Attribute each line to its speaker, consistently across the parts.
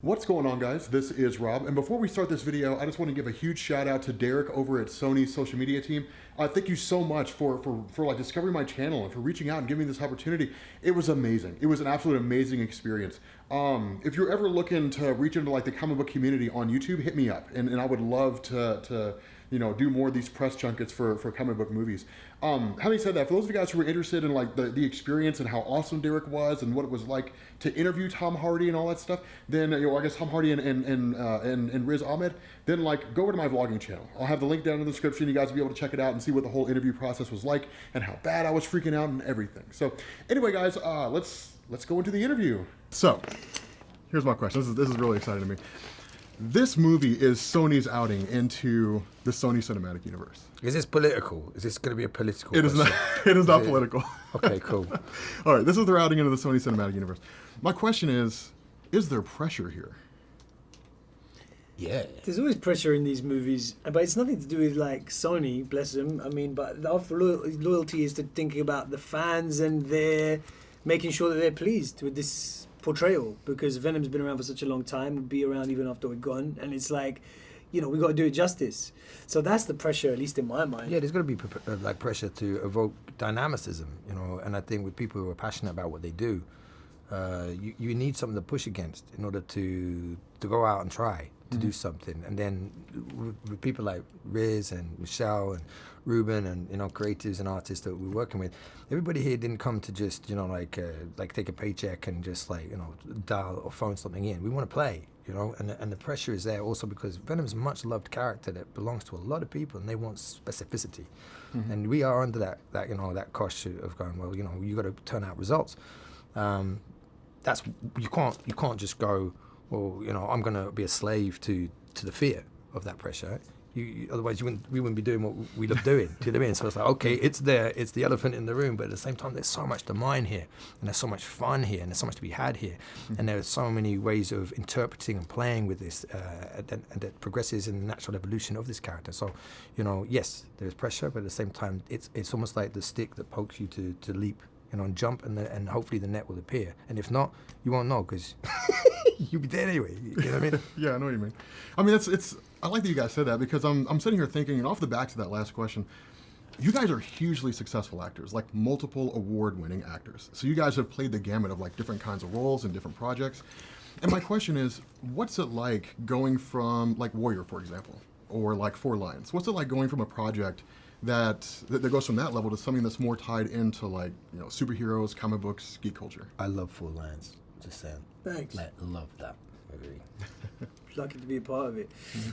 Speaker 1: What's going on, guys? This is Rob, and before we start this video, I just want to give a huge shout out to Derek over at Sony's social media team. Thank you so much for like discovering my channel and for reaching out and giving me this opportunity. It was amazing. It was an absolute amazing experience. If you're ever looking to reach into like the comic book community on YouTube, hit me up, and I would love to do more of these press junkets for comic book movies. Having said that, for those of you guys who were interested in like the experience and how awesome Derek was and what it was like to interview Tom Hardy and all that stuff, then I guess Tom Hardy and Riz Ahmed, then like go over to my vlogging channel. I'll have the link down in the description. You guys will be able to check it out and see what the whole interview process was like and how bad I was freaking out and everything. So anyway, guys, let's go into the interview. So here's my question. This is really exciting to me. This movie is Sony's outing into the Sony Cinematic Universe.
Speaker 2: Is this political? Is this going to be a political
Speaker 1: It is not. It is not political.
Speaker 2: Okay, cool.
Speaker 1: All right, this is their outing into the Sony Cinematic Universe. My question is there pressure here?
Speaker 2: Yeah.
Speaker 3: There's always pressure in these movies, but it's nothing to do with like Sony, bless them. I mean, but our loyalty is to thinking about the fans and they're making sure that they're pleased with this portrayal, because Venom's been around for such a long time, will be around even after we're gone, and it's like, we got to do it justice. So that's the pressure, at least in my mind.
Speaker 2: Yeah, there's got to be like pressure to evoke dynamicism, and I think with people who are passionate about what they do, you need something to push against in order to go out and try to do something. And then with people like Riz and Michelle and Ruben and creatives and artists that we're working with, everybody here didn't come to just like take a paycheck and just dial or phone something in. We want to play, and the pressure is there also because Venom's a much loved character that belongs to a lot of people and they want specificity. And we are under that cost of going, well, you got to turn out results. That's you can't just go, well, I'm going to be a slave to the fear of that pressure. Otherwise, we wouldn't be doing what we love doing. Do you know what I mean? So it's like, okay, it's there, it's the elephant in the room, but at the same time, there's so much to mine here, and there's so much fun here, and there's so much to be had here, and there are so many ways of interpreting and playing with this, and that progresses in the natural evolution of this character. So, yes, there's pressure, but at the same time, it's almost like the stick that pokes you to leap, and jump, and hopefully the net will appear. And if not, you won't know because you'll be dead anyway. You know what I mean?
Speaker 1: Yeah, I know what you mean. I mean, I like that you guys said that because I'm sitting here thinking, and off the back to that last question, you guys are hugely successful actors, like multiple award-winning actors. So you guys have played the gamut of like different kinds of roles and different projects. And my question is, what's it like going from like Warrior, for example, or like Four Lions? What's it like going from a project that goes from that level to something that's more tied into like superheroes, comic books, geek culture?
Speaker 4: I love Four Lions. Just saying.
Speaker 3: Thanks.
Speaker 4: I love that movie.
Speaker 3: Lucky to be a part of it.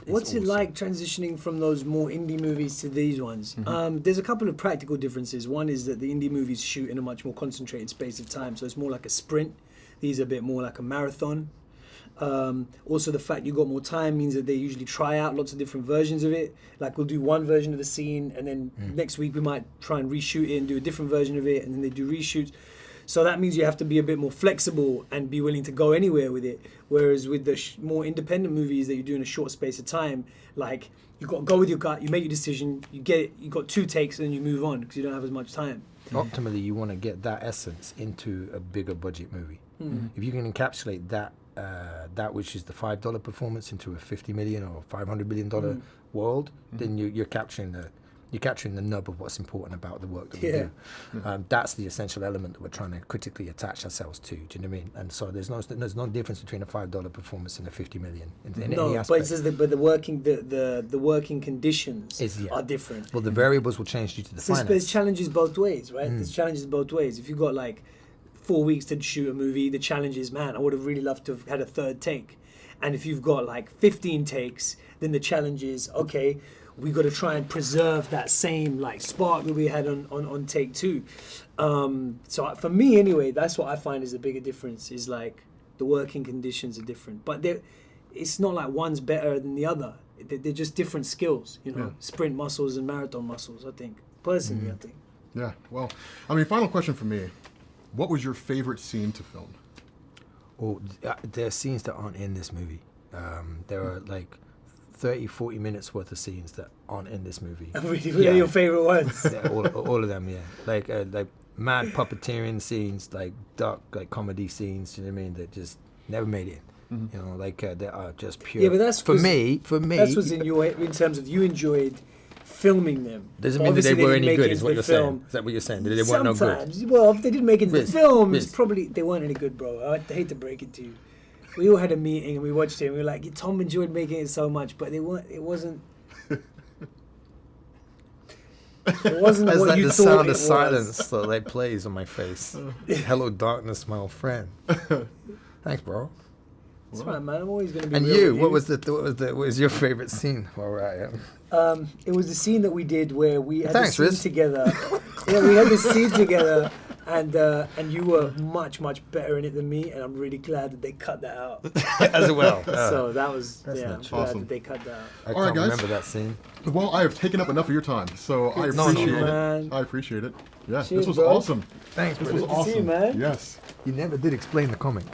Speaker 3: What's it like transitioning from those more indie movies to these ones? There's a couple of practical differences. One is that the indie movies shoot in a much more concentrated space of time, so it's more like a sprint. These are a bit more like a marathon. Also, the fact you got more time means that they usually try out lots of different versions of it. Like we'll do one version of the scene, and then next week we might try and reshoot it and do a different version of it, and then they do reshoots. So that means you have to be a bit more flexible and be willing to go anywhere with it. Whereas with the more independent movies that you do in a short space of time, like you got to go with your gut, you make your decision, you get it, you got 2 takes, and then you move on because you don't have as much time.
Speaker 2: Optimally, you want to get that essence into a bigger budget movie. If you can encapsulate that which is the $5 performance into a $50 million or $500 million world, then you're capturing the nub of what's important about the work that we do. That's the essential element that we're trying to critically attach ourselves to. Do you know what I mean? And so there's no difference between a $5 performance and a $50 million in any aspect.
Speaker 3: But it says that the working conditions are different.
Speaker 2: Well, the variables will change due to the finance.
Speaker 3: There's challenges both ways, right? There's challenges both ways. If you've got like 4 weeks to shoot a movie, the challenge is, man, I would have really loved to have had a 3rd take. And if you've got like 15 takes, then the challenge is, okay, we got to try and preserve that same like spark that we had on take 2. So for me anyway, that's what I find is the bigger difference, is like the working conditions are different. But it's not like one's better than the other. They're just different skills, sprint muscles and marathon muscles, I think. Personally, I think.
Speaker 1: Yeah, well, I mean, final question for me. What was your favorite scene to film?
Speaker 2: Well, there are scenes that aren't in this movie. There are like 30, 40 minutes worth of scenes that aren't in this movie.
Speaker 3: What are your favorite ones?
Speaker 2: Yeah, all of them, yeah. Like mad puppeteering scenes, like dark, like comedy scenes, you know what I mean, that just never made it. You know, like that are just pure.
Speaker 3: Yeah, but that's
Speaker 2: for
Speaker 3: 'cause
Speaker 2: me.
Speaker 3: That's what's in terms of you enjoyed filming them.
Speaker 2: Doesn't mean that they
Speaker 3: Obviously,
Speaker 2: were
Speaker 3: didn't
Speaker 2: any
Speaker 3: make
Speaker 2: good.
Speaker 3: it
Speaker 2: Is
Speaker 3: into
Speaker 2: what
Speaker 3: the
Speaker 2: you're
Speaker 3: film.
Speaker 2: saying? Is that what you're saying? That they weren't no good.
Speaker 3: Sometimes, well, if they didn't make it into
Speaker 2: Riz,
Speaker 3: the film,
Speaker 2: Riz.
Speaker 3: it's probably they weren't any good, bro. I hate to break it to you. We all had a meeting and we watched it and we were like, Tom enjoyed making it so much, but they weren't. It wasn't. It wasn't
Speaker 2: It's
Speaker 3: what
Speaker 2: like
Speaker 3: you
Speaker 2: the
Speaker 3: thought
Speaker 2: sound
Speaker 3: it
Speaker 2: of
Speaker 3: was.
Speaker 2: silence that like plays on my face. Hello, darkness, my old friend. Thanks, bro.
Speaker 3: That's right, man. I'm always gonna be.
Speaker 2: And
Speaker 3: real
Speaker 2: you,
Speaker 3: with
Speaker 2: what was your favorite scene? All right.
Speaker 3: It was the scene that we did where we had
Speaker 2: Thanks,
Speaker 3: the scene
Speaker 2: Riz.
Speaker 3: together. Yeah, we had the scene together, and you were much better in it than me, and I'm really glad that they cut that out.
Speaker 2: As well.
Speaker 3: So that was
Speaker 2: That's
Speaker 3: I'm
Speaker 2: not
Speaker 3: glad
Speaker 2: true.
Speaker 1: Awesome.
Speaker 3: that they cut that out.
Speaker 2: I
Speaker 1: All right,
Speaker 2: can't
Speaker 1: guys.
Speaker 2: remember that scene.
Speaker 1: Well, I have taken up enough of your time, so I
Speaker 3: to see
Speaker 1: appreciate
Speaker 3: you,
Speaker 1: it.
Speaker 3: man.
Speaker 1: I appreciate it. Yeah,
Speaker 3: Cheers,
Speaker 1: this was
Speaker 3: bro.
Speaker 1: awesome.
Speaker 2: Thanks,
Speaker 1: This
Speaker 2: bro.
Speaker 1: was
Speaker 3: Good to see you,
Speaker 1: awesome.
Speaker 3: man.
Speaker 1: Yes.
Speaker 2: You never did explain the comic.